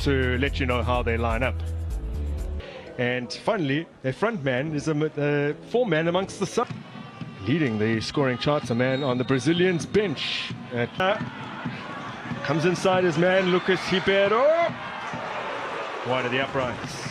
to let you know how they line up. And finally, their front man is a four-man amongst the sub. Leading the scoring charts, a man on the Brazilians' bench. Comes inside his man, Lucas Ribeiro. Wide of the uprights.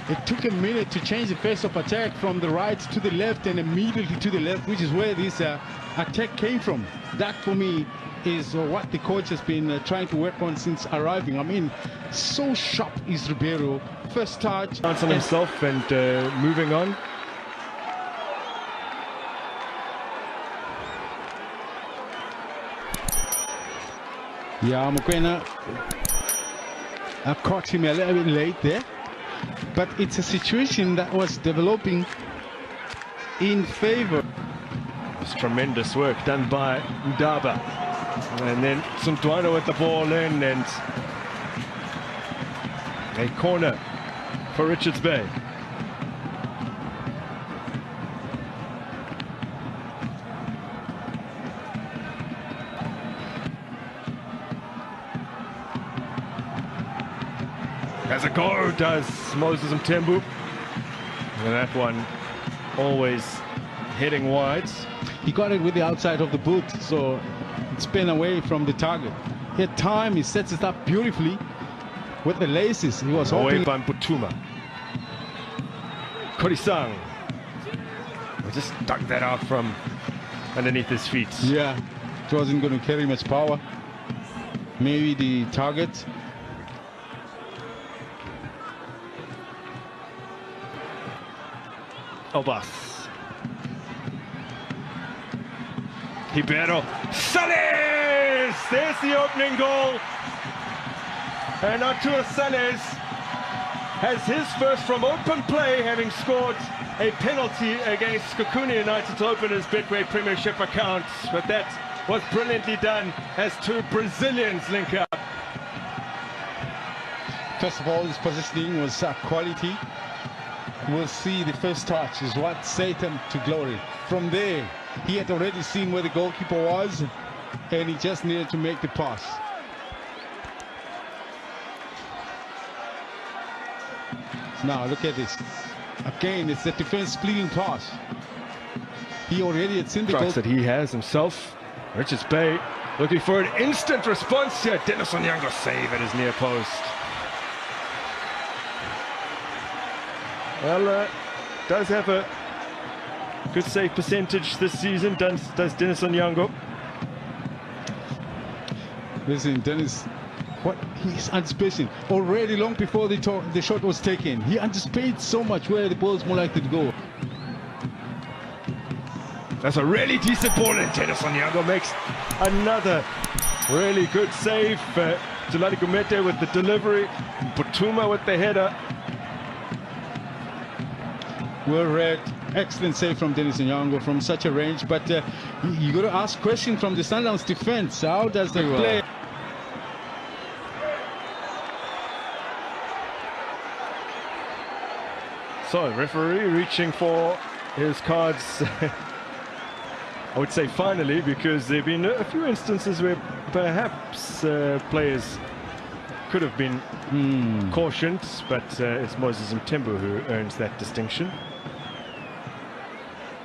It took a minute to change the face of attack from the right to the left and immediately to the left, which is where this attack came from. That, for me, is what the coach has been trying to work on since arriving. I mean, so sharp is Ribeiro. First touch. Chance on himself and moving on. Yeah, Mokoena caught him a little bit late there. But it's a situation that was developing in favor. It's tremendous work done by Ndaba. And then Suntuano with the ball in, and a corner for Richards Bay. Has a go, does Moses Mtembu. And that one always heading wide. He got it with the outside of the boot, so it's been away from the target. He had time, he sets it up beautifully with the laces. He was away by Mputuma. Korisang. Just dug that out from underneath his feet. Yeah, it wasn't going to carry much power. Maybe the target. Obas. Ribeiro. Salles! There's the opening goal. And Artur Salles has his first from open play, having scored a penalty against Skokuni United to open his BETWAY Premiership account. But that was brilliantly done as two Brazilians link up. First of all, his positioning was quality. We'll see the first touch is what set him to glory. From there, he had already seen where the goalkeeper was, and he just needed to make the pass. Now, look at this. Again, it's the defense splitting pass. He already had seen the goal that he has himself. Richards Bay looking for an instant response here. Dennis Onyango save at his near post. Well, does have a good save percentage this season, does Dennis Onyango. Listen, Dennis, what he's anticipating already long before the shot was taken. He anticipates so much where the ball is more likely to go. That's a really decent ball, and Dennis Onyango makes another really good save. Tulani Gumete with the delivery, Putuma with the header. Well read, excellent save from Dennis Onyango from such a range, but you got to ask question from the Sundowns defense. How does the play? So, referee reaching for his cards, I would say finally, because there have been a few instances where perhaps players could have been cautioned, but it's Moses Mtembu who earns that distinction.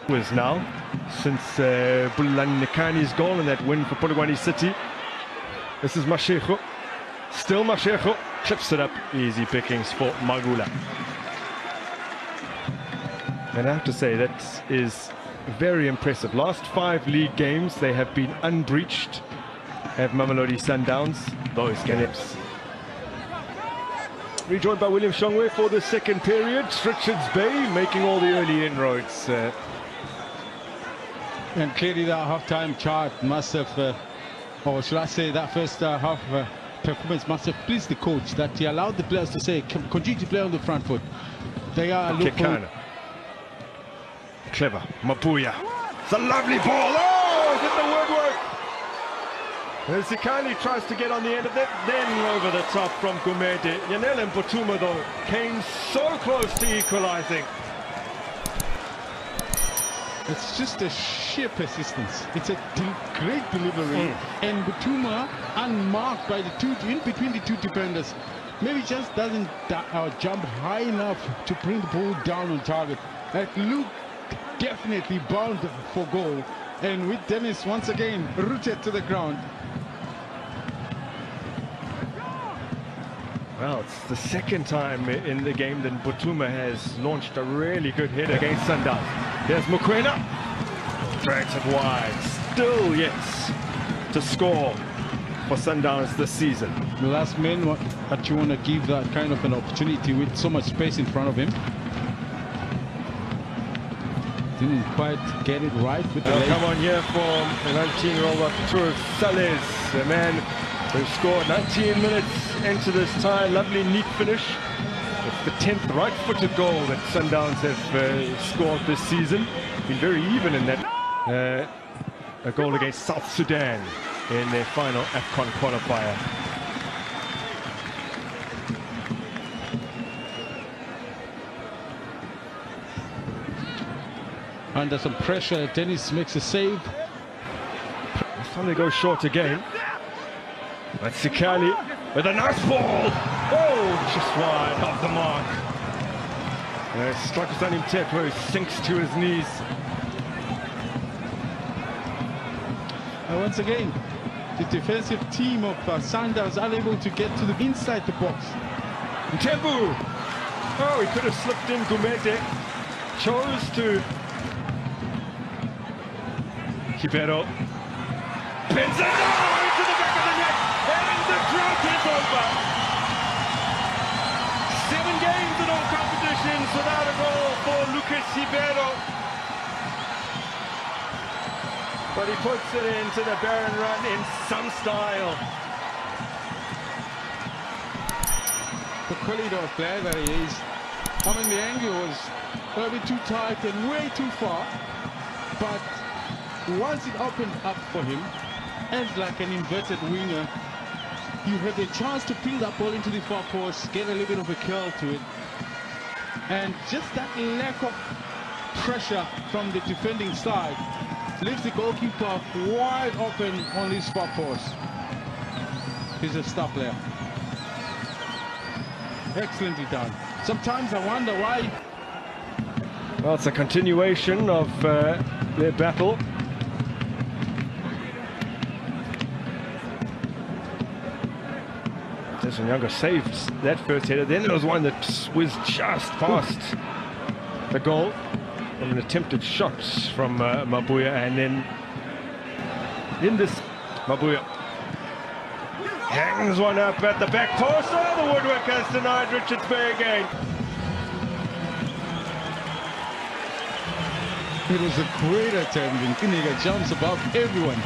Was now since Bulelani Nekani's goal and that win for Polokwane City. This is Mashego. Still Mashego. Clips it up. Easy pickings for Magula. And I have to say, that is very impressive. Last 5 league games, they have been unbreached. Have Mamelodi Sundowns. Those games. Rejoined by William Shongwe for the second period. Richards Bay making all the early inroads. And clearly that half-time chart must have, or should I say that first half performance must have pleased the coach, that he allowed the players to say, continue to play on the front foot. They are looking clever. Mapuya. It's a lovely ball. Oh, did the word work? As Zikali tries to get on the end of it, then over the top from Gumede. Yanele Mputuma, though, came so close to equalizing. It's just a sheer persistence. It's a great delivery. And BETWAY, unmarked by the two, in between the two defenders, maybe just doesn't jump high enough to bring the ball down on target. That looked definitely bound for goal. And with Dennis once again rooted to the ground. Well, it's the second time in the game that BETWAY has launched a really good header against Sundowns. There's Mokoena. Drags it wide. Still yet to score for Sundowns this season. The last man that you want to give that kind of an opportunity with so much space in front of him. Didn't quite get it right with the come on here for the 19-year-old Arturo Sales, the man who scored 19 minutes into this tie. Lovely, neat finish. It's the 10th right-footed goal that Sundowns have scored this season. Been very even in that. A goal against South Sudan in their final AFCON qualifier. Under some pressure, Dennis makes a save. This time they go short again. That's Sikali with a nice ball. Oh, just wide off the mark. Struggles on him, Tepo sinks to his knees. Once again, the defensive team of Sundowns unable to get to the inside the box. Tembu! Oh, he could have slipped in. Gumete chose to. Kibero. Pins it into the back of the net, and the drought is over. 7 games in all competitions without a goal for Lucas Kibero. But he puts it into the barren run in some style. The quality of player that he is. I mean, the angle was a bit too tight and way too far. But once it opened up for him, as like an inverted winger, you had the chance to pin that ball into the far post, get a little bit of a curl to it. And just that lack of pressure from the defending side leaves the goalkeeper wide open on his far post. He's a star player. Excellently done. Sometimes I wonder why. Well, it's a continuation of their battle. Younger saved that first header. Then there was one that was just past the goal from an attempted shot from Mabuya, and then in this Mabuya hangs one up at the back post. Oh, the woodwork has denied Richards Bay again. It was a great attempt, and Kiniga jumps above everyone.